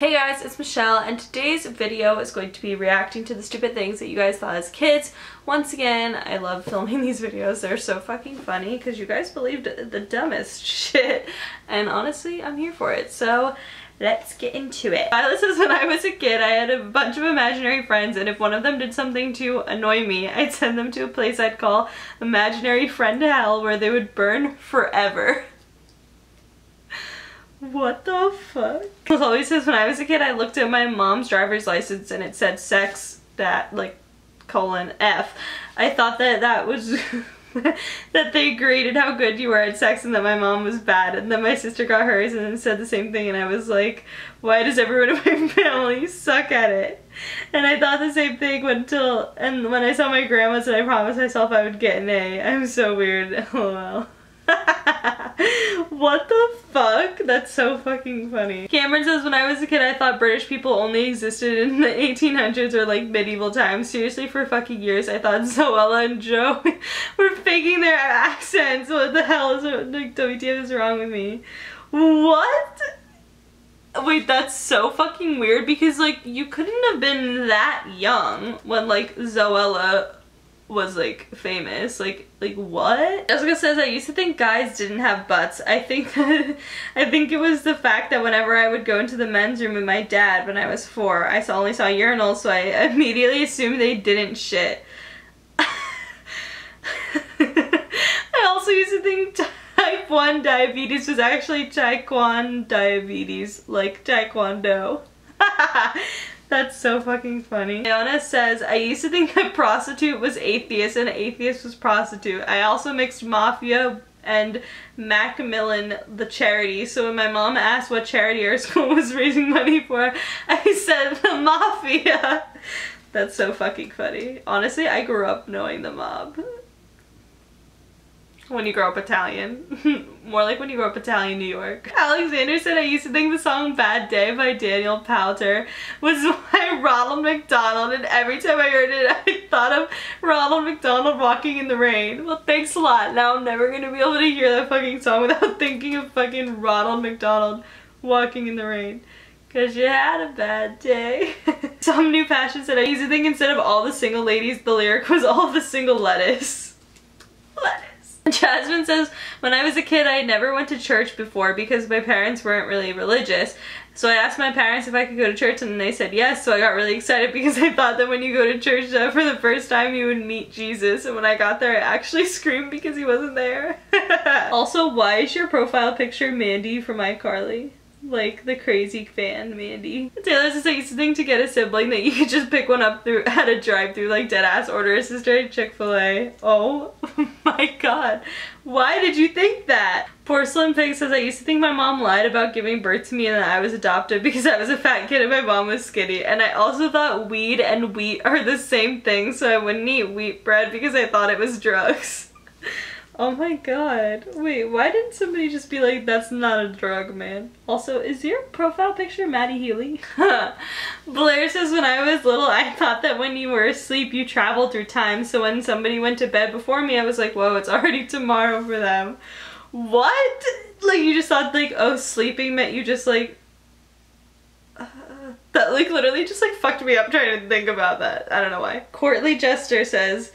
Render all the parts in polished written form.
Hey guys, it's Michelle, and today's video is going to be reacting to the stupid things that you guys thought as kids. Once again, I love filming these videos. They're so fucking funny because you guys believed the dumbest shit, and honestly, I'm here for it. So let's get into it. Violet says, when I was a kid, I had a bunch of imaginary friends, and if one of them did something to annoy me, I'd send them to a place I'd call Imaginary Friend Hell, where they would burn forever. What the fuck? Chloe says, when I was a kid, I looked at my mom's driver's license and it said sex, that, like, :F. I thought that was, that they graded how good you were at sex and that my mom was bad. And then my sister got hers and then said the same thing, and I was like, why does everyone in my family suck at it? And I thought the same thing and when I saw my grandma's, and I promised myself I would get an A. I'm so weird, lol. What the fuck? That's so fucking funny. Cameron says, when I was a kid, I thought British people only existed in the 1800s or like medieval times. Seriously, for fucking years, I thought Zoella and Joe were faking their accents. What the hell is it? Like, WTF is wrong with me? What? Wait, that's so fucking weird because, like, you couldn't have been that young when, like, Zoella was like famous. Like what? Jessica says, I used to think guys didn't have butts. I think it was the fact that whenever I would go into the men's room with my dad when I was 4, I only saw urinals, so I immediately assumed they didn't shit. I also used to think type 1 diabetes was actually Taekwondo diabetes, like Taekwondo. That's so fucking funny. Leona says, I used to think that prostitute was atheist and atheist was prostitute. I also mixed mafia and Macmillan, the charity. So when my mom asked what charity our school was raising money for, I said the mafia. That's so fucking funny. Honestly, I grew up knowing the mob. When you grow up Italian. More like when you grow up Italian New York. Alexander said, I used to think the song Bad Day by Daniel Powter was by Ronald McDonald, and every time I heard it I thought of Ronald McDonald walking in the rain. Well, thanks a lot. Now I'm never gonna be able to hear that fucking song without thinking of fucking Ronald McDonald walking in the rain. Cause you had a bad day. Some New Passion said, I used to think instead of all the single ladies, the lyric was all the single lettuce. Lettuce. Jasmine says, when I was a kid, I never went to church before because my parents weren't really religious. So I asked my parents if I could go to church, and they said yes, so I got really excited because I thought that when you go to church for the first time you would meet Jesus, and when I got there I actually screamed because he wasn't there. Also, why is your profile picture Mandy from iCarly? Like the crazy fan Mandy. Taylor says, I used to think to get a sibling that you could just pick one up at a drive-thru, like deadass order a sister at Chick-fil-A. Oh my god. Why did you think that? Porcelain Pig says, I used to think my mom lied about giving birth to me and that I was adopted because I was a fat kid and my mom was skinny. And I also thought weed and wheat are the same thing, so I wouldn't eat wheat bread because I thought it was drugs. Oh my god. Wait, why didn't somebody just be like, that's not a drug, man? Also, is your profile picture Maddie Healy? Blair says, when I was little, I thought that when you were asleep, you traveled through time. So when somebody went to bed before me, I was like, whoa, it's already tomorrow for them. What? Like, you just thought, like, oh, sleeping meant you just, like... that, like, literally just, like, fucked me up trying to think about that. I don't know why. Courtly Jester says,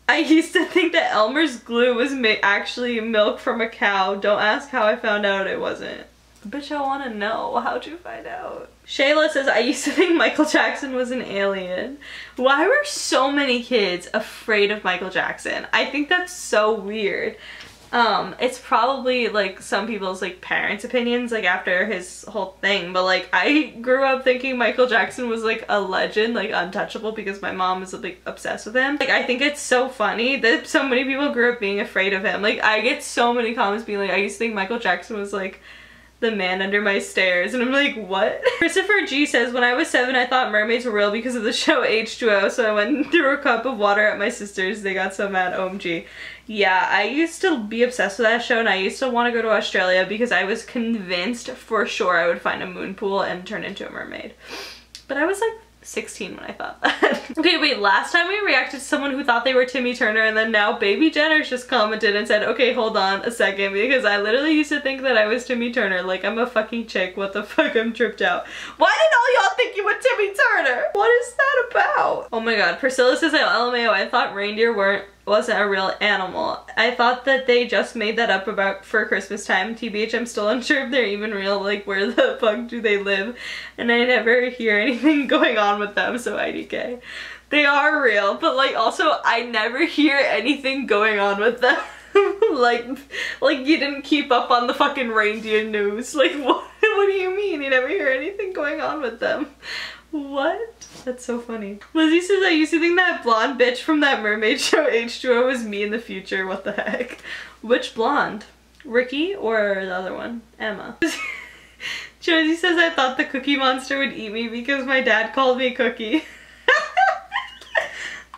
I used to think that Elmer's glue was actually milk from a cow. Don't ask how I found out it wasn't. Bitch, I wanna know. How'd you find out? Shayla says, I used to think Michael Jackson was an alien. Why were so many kids afraid of Michael Jackson? I think that's so weird. It's probably like some people's like parents' opinions like after his whole thing, but like I grew up thinking Michael Jackson was like a legend, like untouchable, because my mom was like obsessed with him. Like I think it's so funny that so many people grew up being afraid of him. Like I get so many comments being like, I used to think Michael Jackson was like the man under my stairs, and I'm like, what? Christopher G says, when I was 7 I thought mermaids were real because of the show H2O, so I went and threw a cup of water at my sisters. They got so mad. OMG. Yeah, I used to be obsessed with that show, and I used to want to go to Australia because I was convinced for sure I would find a moon pool and turn into a mermaid. But I was like 16 when I thought that. Okay, wait, last time we reacted to someone who thought they were Timmy Turner, and then now Baby Jenner's just commented and said, okay, hold on a second, because I literally used to think that I was Timmy Turner. Like, I'm a fucking chick. What the fuck? I'm tripped out. Why did all y'all think you were Timmy Turner? What is that about? Oh my god. Priscilla says, LMAO, I thought reindeer wasn't a real animal. I thought that they just made that up about for Christmas time. TBH, I'm still unsure if they're even real. Like, where the fuck do they live? And I never hear anything going on with them, so IDK. They are real, but like also I never hear anything going on with them. like you didn't keep up on the fucking reindeer news. Like what do you mean? You never hear anything going on with them? What? That's so funny. Lizzie says, I used to think that blonde bitch from that mermaid show H2O was me in the future. What the heck? Which blonde? Ricky or the other one? Emma. Josie says, I thought the Cookie Monster would eat me because my dad called me Cookie.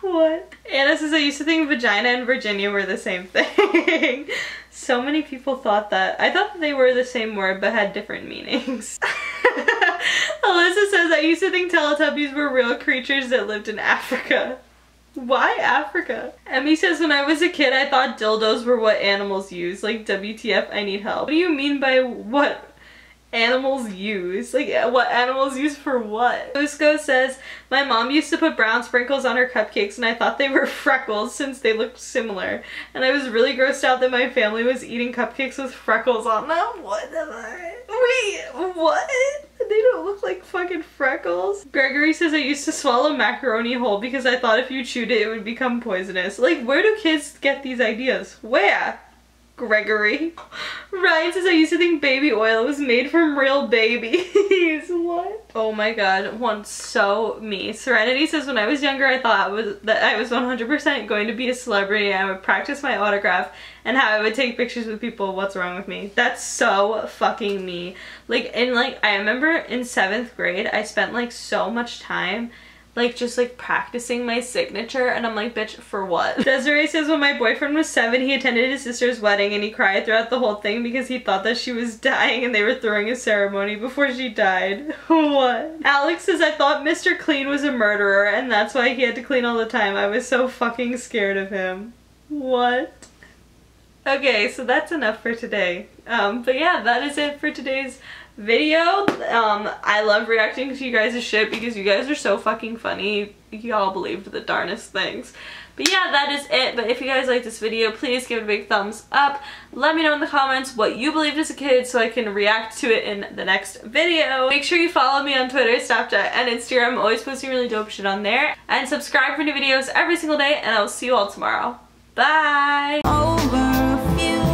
What? Anna says, I used to think vagina and Virginia were the same thing. So many people thought that. I thought they were the same word but had different meanings. Alyssa says, I used to think Teletubbies were real creatures that lived in Africa. Why Africa? Emmy says, when I was a kid, I thought dildos were what animals use. Like, WTF, I need help. What do you mean by what animals use? Like, what animals use for what? Fusco says, my mom used to put brown sprinkles on her cupcakes and I thought they were freckles since they looked similar. And I was really grossed out that my family was eating cupcakes with freckles on them. What the fuck? Wait, what? They don't look like fucking freckles. Gregory says, I used to swallow macaroni whole because I thought if you chewed it, it would become poisonous. Like, where do kids get these ideas? Where? Gregory. Ryan says, I used to think baby oil was made from real babies. What? Oh my god, one's so me. Serenity says, when I was younger, I thought that I was 100% going to be a celebrity and I would practice my autograph and how I would take pictures with people. What's wrong with me? That's so fucking me. Like, I remember in 7th grade, I spent like so much time like just like practicing my signature and I'm like, bitch, for what? Desiree says, when my boyfriend was 7, he attended his sister's wedding and he cried throughout the whole thing because he thought that she was dying and they were throwing a ceremony before she died. What? Alex says, I thought Mr. Clean was a murderer and that's why he had to clean all the time. I was so fucking scared of him. What? Okay, so that's enough for today. But yeah, that is it for today's video. I love reacting to you guys' shit because you guys are so fucking funny. Y'all believed the darnest things. But yeah, that is it. But if you guys like this video, please give it a big thumbs up. Let me know in the comments what you believed as a kid so I can react to it in the next video. Make sure you follow me on Twitter, Snapchat, and Instagram. I'm always posting really dope shit on there. And subscribe for new videos every single day, and I will see you all tomorrow. Bye! Over